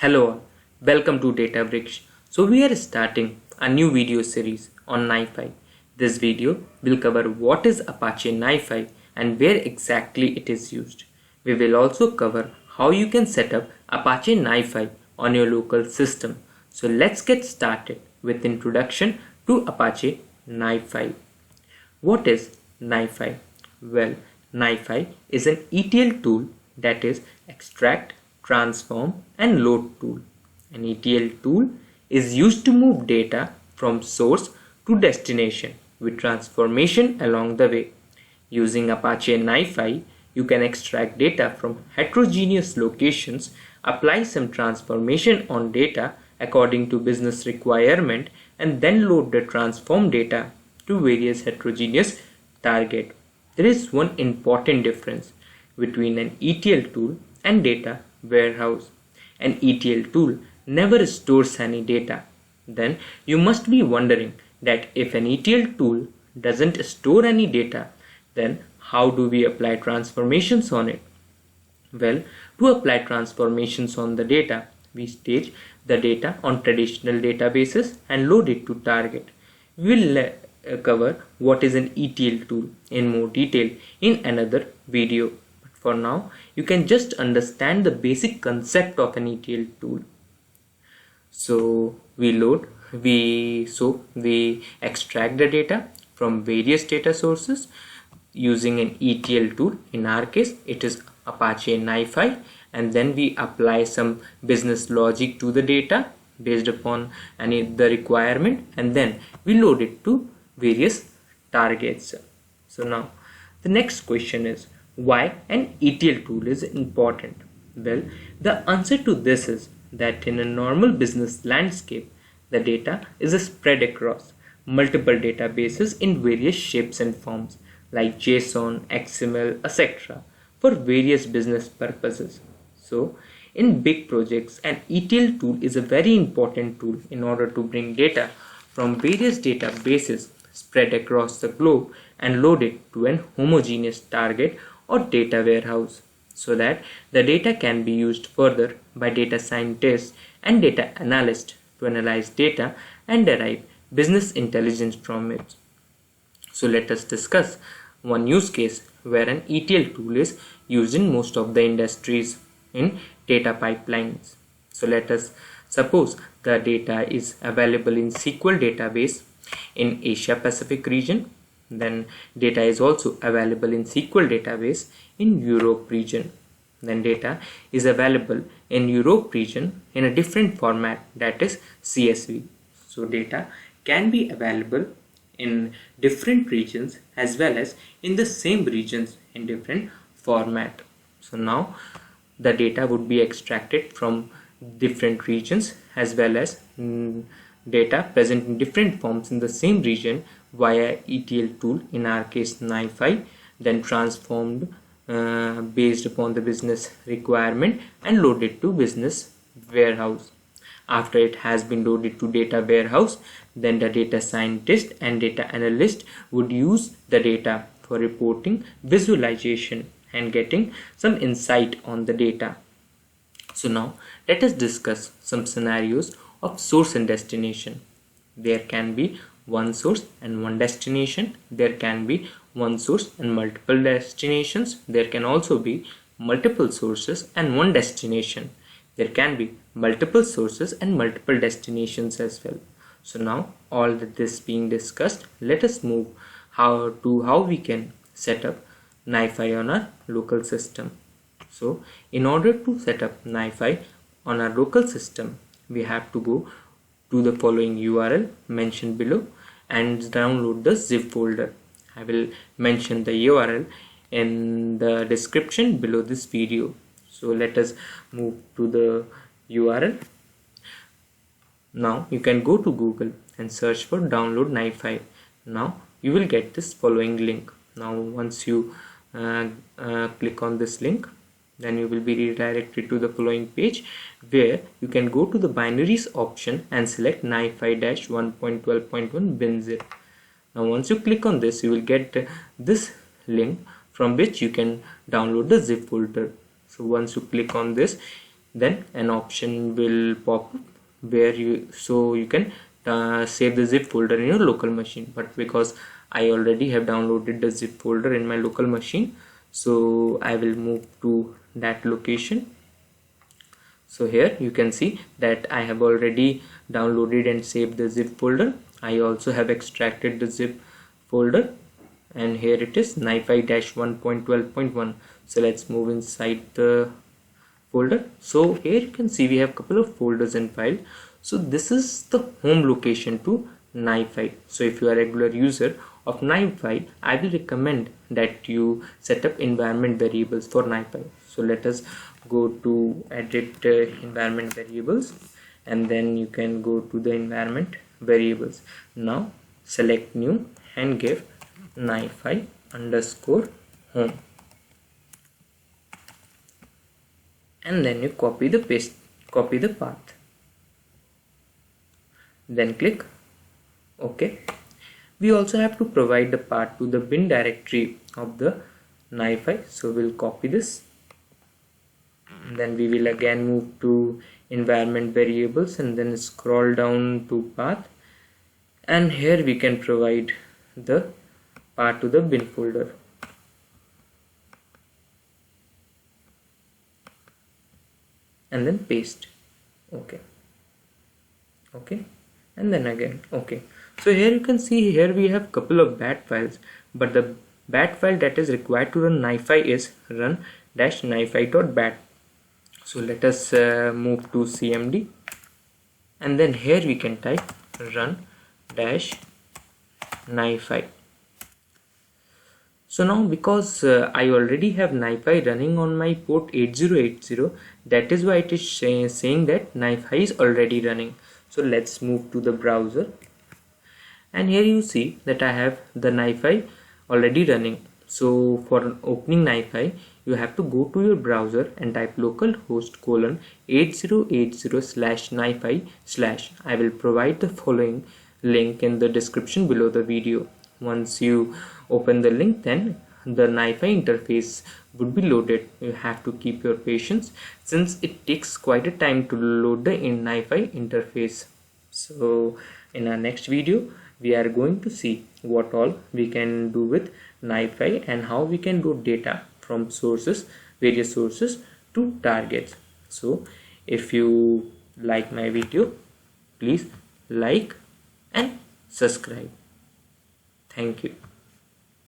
Hello all, welcome to Databricks. So we are starting a new video series on NiFi. This video will cover what is Apache NiFi and where exactly it is used. We will also cover how you can set up Apache NiFi on your local system. So let's get started with introduction to Apache NiFi. What is NiFi? Well, NiFi is an ETL tool that is extract, transform and load tool. An ETL tool is used to move data from source to destination with transformation along the way. Using Apache NiFi, you can extract data from heterogeneous locations, apply some transformation on data according to business requirement, and then load the transformed data to various heterogeneous target. There is one important difference between an ETL tool and data warehouse. An ETL tool never stores any data. Then you must be wondering that if an ETL tool doesn't store any data, then how do we apply transformations on it? Well, to apply transformations on the data, we stage the data on traditional databases and load it to target. We will cover what is an ETL tool in more detail in another video. But for now, you can just understand the basic concept of an ETL tool. So we extract the data from various data sources using an ETL tool. In our case, it is Apache NiFi, and then we apply some business logic to the data based upon the requirement, and then we load it to various targets. So now the next question is, why an ETL tool is important? Well, the answer to this is that in a normal business landscape, the data is spread across multiple databases in various shapes and forms like JSON, XML, etc. for various business purposes. So in big projects, an ETL tool is a very important tool in order to bring data from various databases spread across the globe and load it to an homogeneous target or data warehouse, so that the data can be used further by data scientists and data analysts to analyze data and derive business intelligence from it. So let us discuss one use case where an ETL tool is used in most of the industries in data pipelines. So let us suppose the data is available in SQL database in Asia Pacific region. Then data is also available in SQL database in Europe region. Then data is available in Europe region in a different format, that is CSV. So data can be available in different regions as well as in the same regions in different format. So now the data would be extracted from different regions as well as data present in different forms in the same region via ETL tool, in our case NiFi, then transformed based upon the business requirement and loaded to business warehouse. After it has been loaded to data warehouse, then the data scientist and data analyst would use the data for reporting, visualization and getting some insight on the data. So now let us discuss some scenarios of source and destination. There can be one source and one destination. There can be one source and multiple destinations. There can also be multiple sources and one destination. There can be multiple sources and multiple destinations as well. So now all this being discussed, let us move how we can set up NiFi on our local system. So in order to set up NiFi on our local system, we have to go to the following URL mentioned below and download the zip folder. I will mention the URL in the description below this video. So let us move to the URL. Now you can go to Google and search for download NiFi. Now you will get this following link. Now once you click on this link, then you will be redirected to the following page where you can go to the binaries option and select NiFi-1.12.1 binzip. Now once you click on this, you will get this link from which you can download the zip folder. So once you click on this, then an option will pop up where you can save the zip folder in your local machine. But because I already have downloaded the zip folder in my local machine, so I will move to that location. So here you can see that I have already downloaded and saved the zip folder. I also have extracted the zip folder, and here it is, NiFi-1.12.1. so let's move inside the folder. So here you can see we have a couple of folders and files. So this is the home location to NiFi. So if you are a regular user of NiFi, I will recommend that you set up environment variables for NiFi. So let us go to edit environment variables, and then you can go to the environment variables. Now select new and give NiFi underscore home, and then you copy the path, then click OK. We also have to provide the path to the bin directory of the NiFi, so we'll copy this, and then we will again move to environment variables and then scroll down to path, and here we can provide the path to the bin folder. And then paste. Okay, and then again okay. So here you can see, here we have couple of bat files, but the bat file that is required to run NiFi is run-nifi.bat. so let us move to cmd, and then here we can type run-nifi. So now because I already have NiFi running on my port 8080, that is why it is saying that NiFi is already running. So let's move to the browser, and here you see that I have the NiFi already running. So for opening NiFi, you have to go to your browser and type localhost:8080/NiFi/. I will provide the following link in the description below the video. Once you open the link, then the NiFi interface would be loaded. You have to keep your patience since it takes quite a time to load the NiFi interface. So in our next video, we are going to see what all we can do with NiFi and how we can do data from various sources to targets. So if you like my video, please like and subscribe. Thank you.